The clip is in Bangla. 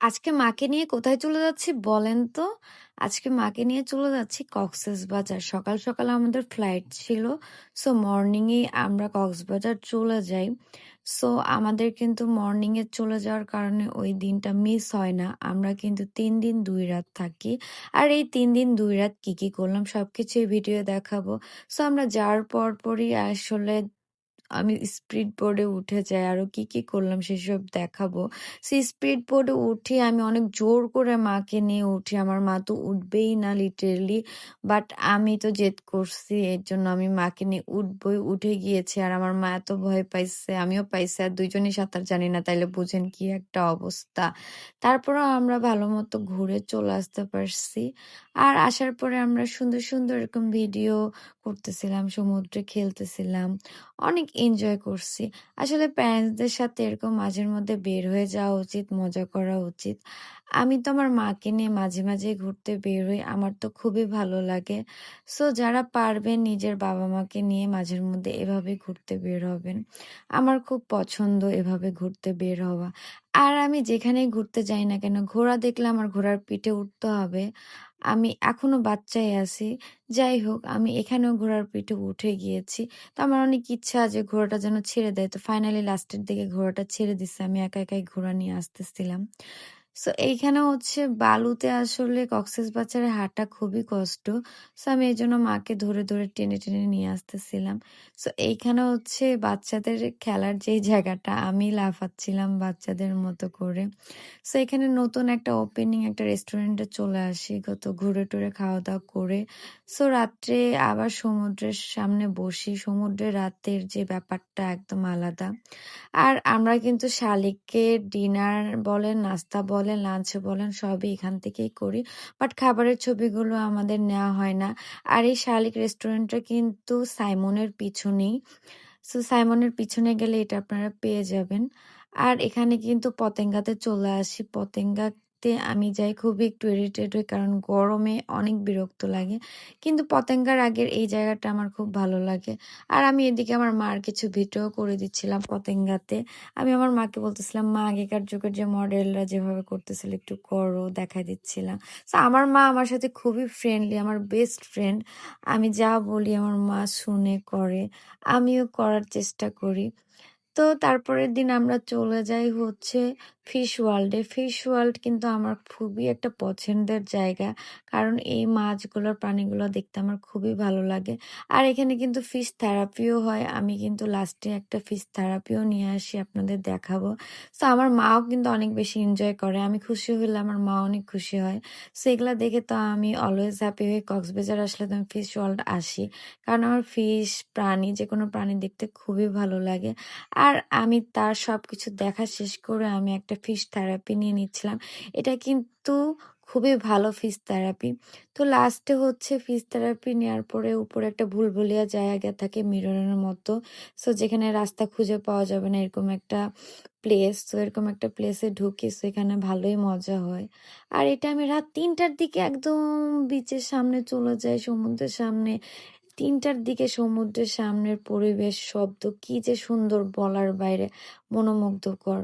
আজকে মাকে নিয়ে কোথায় চলে যাচ্ছি বলেন তো? আজকে মাকে নিয়ে চলে যাচ্ছি কক্সবাজার। সকাল, সকাল আমাদের ফ্লাইট ছিল। সো মর্নিং এই আমরা কক্সবাজার চলে যাই। সো আমাদের কিন্তু মর্নিং এ চলে যাওয়ার কারণে ওই দিনটা মিস হয় না। আমরা কিন্তু ৩ দিন ২ রাত থাকি। আর এই ৩ দিন ২ রাত কি, কি করলাম সবকিছু এই ভিডিও দেখাবো। সো আমরা যাওয়ার পরপরই আসলে আমি স্পিড বোর্ডে উঠে যাই। আরো কি, কি করলাম সেসব দেখাবো। স্পিড বোর্ডে উঠে আমি অনেক জোর করে মাকে নিয়ে উঠি। আমার মা তো উঠবেই না লিটারেলি। বাট আমি তো জেদ করছি। এর জন্য আমি মাকে নিয়ে উঠবই। উঠে গিয়েছি। আর আমার মা এত ভয় পাইছে, আমিও পাইছি। আর ২ জনই সাঁতার জানি না। তাইলে বুঝেন কি একটা অবস্থা। তারপরেও আমরা ভালোমতো ঘুরে চলে আসতে পারছি। আর আসার পরে আমরা সুন্দর, সুন্দর এরকম ভিডিও করতেছিলাম, সমুদ্রে খেলতেছিলাম। অনেক এনজয় করছি। আসলে প্যারেন্টসদের সাথে এরকম মাঝের মধ্যে বের হয়ে যাওয়া উচিত, মজা করা উচিত। আমি তো আমার মাকে নিয়ে মাঝে, মাঝেই ঘুরতে বের হই। আমার তো খুবই ভালো লাগে। সো যারা পারবেন নিজের বাবা-মাকে নিয়ে মাঝের মধ্যে এভাবে ঘুরতে বের হবেন। আমার খুব পছন্দ এভাবে ঘুরতে বের হওয়া। আর আমি যেখানেই ঘুরতে যাই না কেন, ঘোড়া দেখলে আমার ঘোড়ার পিঠে উঠতে হবে। আমি এখনো বাচ্চাই আছি। যাই হোক, আমি এখানেও ঘোড়ার পিঠে উঠে গিয়েছি। তো আমার অনেক ইচ্ছা যে ঘোড়াটা যেন ছেড়ে দেয়। তো ফাইনালি লাস্টের দিকে ঘোড়াটা ছেড়ে দিছে। আমি একা একাই ঘোড়া নিয়ে আসতেছিলাম। সো এইখানে হচ্ছে বালুতে আসলে কক্সবাজারে হাঁটা খুবই কষ্ট। সো আমি এইজন্য মাকে ধরে, ধরে টেনে, টেনে নিয়ে আসতেছিলাম। সো এইখানে হচ্ছে বাচ্চাদের খেলার যেই জায়গাটা, আমি লাফাচ্ছিলাম বাচ্চাদের মতো করে। সো এখানে নতুন একটা ওপেনিং একটা রেস্টুরেন্টে চলে আসি। তো ঘুরে-টুরে খাওয়া-দাওয়া করে সো রাত্রে আবার সমুদ্রের সামনে বসি। সমুদ্রে রাতের যে ব্যাপারটা একদম আলাদা। আর আমরা কিন্তু শালিকে ডিনার বলেন, নাস্তা বলেন, লাঞ্চ বলেন সবই এখান থেকেই করি। বাট খাবারের ছবিগুলো আমাদের নেওয়া হয় না। আর এই শালিক রেস্টুরেন্টটা কিন্তু সাইমনের পিছনেই। সো সাইমনের পিছনে গেলে এটা আপনারা পেয়ে যাবেন। আর এখানে কিন্তু পতেঙ্গাতে চলে আসি। পতেঙ্গাতে আমি যাই খুবই একটু ইরিটেট হই কারণ গরমে অনেক বিরক্ত লাগে। কিন্তু পতেঙ্গার আগের এই জায়গাটা আমার খুব ভালো লাগে। আর আমি এদিকে আমার মার কিছু ভিডিও করে দিচ্ছিলাম পতেঙ্গাতে। আমি আমার মাকে বলতেছিলাম, "মা আগেকার যুগের যে মডেলরা যেভাবে করতেছিল একটু করো" দেখাই দিচ্ছিলাম। সো আমার মা আমার সাথে খুবই ফ্রেন্ডলি, আমার বেস্ট ফ্রেন্ড। আমি যা বলি আমার মা শুনে করে। আমিও করার চেষ্টা করি। তো তারপরের দিন আমরা চলে যাই হচ্ছে ফিশ ওয়ার্ল্ডে। ফিশ ওয়ার্ল্ড কিন্তু আমার খুবই একটা পছন্দের জায়গা। কারণ এই মাছগুলো, প্রাণীগুলো দেখতে আমার খুবই ভালো লাগে। আর এখানে কিন্তু ফিশ থেরাপিও হয়। আমি কিন্তু লাস্টে একটা ফিশ থেরাপিও নিয়ে আসি আপনাদের দেখাবো। সো আমার মাও কিন্তু অনেক বেশি এনজয় করে। আমি খুশি হলে আমার মা অনেক খুশি হয়। সো এগুলা দেখে তো আমি অলওয়েজ হ্যাপি হই। কক্সবাজার আসলে তো আমি ফিশ ওয়ার্ল্ড আসি। কারণ আমার ফিশ, প্রাণী যেকোনো প্রাণী দেখতে খুবই ভালো লাগে। আর আমি তার সবকিছু দেখা শেষ করে আমি একটা ফিশ থেরাপি নিয়ে নিচ্ছিলাম। এটা কিন্তু খুবই ভালো ফিশ থেরাপি। তো লাস্টে হচ্ছে ফিশ থেরাপি নেওয়ার পরে উপরে একটা ভুলভুলাইয়া জায়গা থাকে মিররের মতো। সো যেখানে রাস্তা খুঁজে পাওয়া যাবে না এরকম একটা প্লেস। তো এরকম একটা প্লেসে ঢুকি। সো এখানে ভালোই মজা হয়। আর এটা আমি রাত ৩টার দিকে একদম বিচের সামনে চলে যাই, সমুদ্রের সামনে। ৩টার দিকে সমুদ্রের সামনের পরিবেশ, শব্দ কি যে সুন্দর বলার বাইরে, মনোমুগ্ধকর।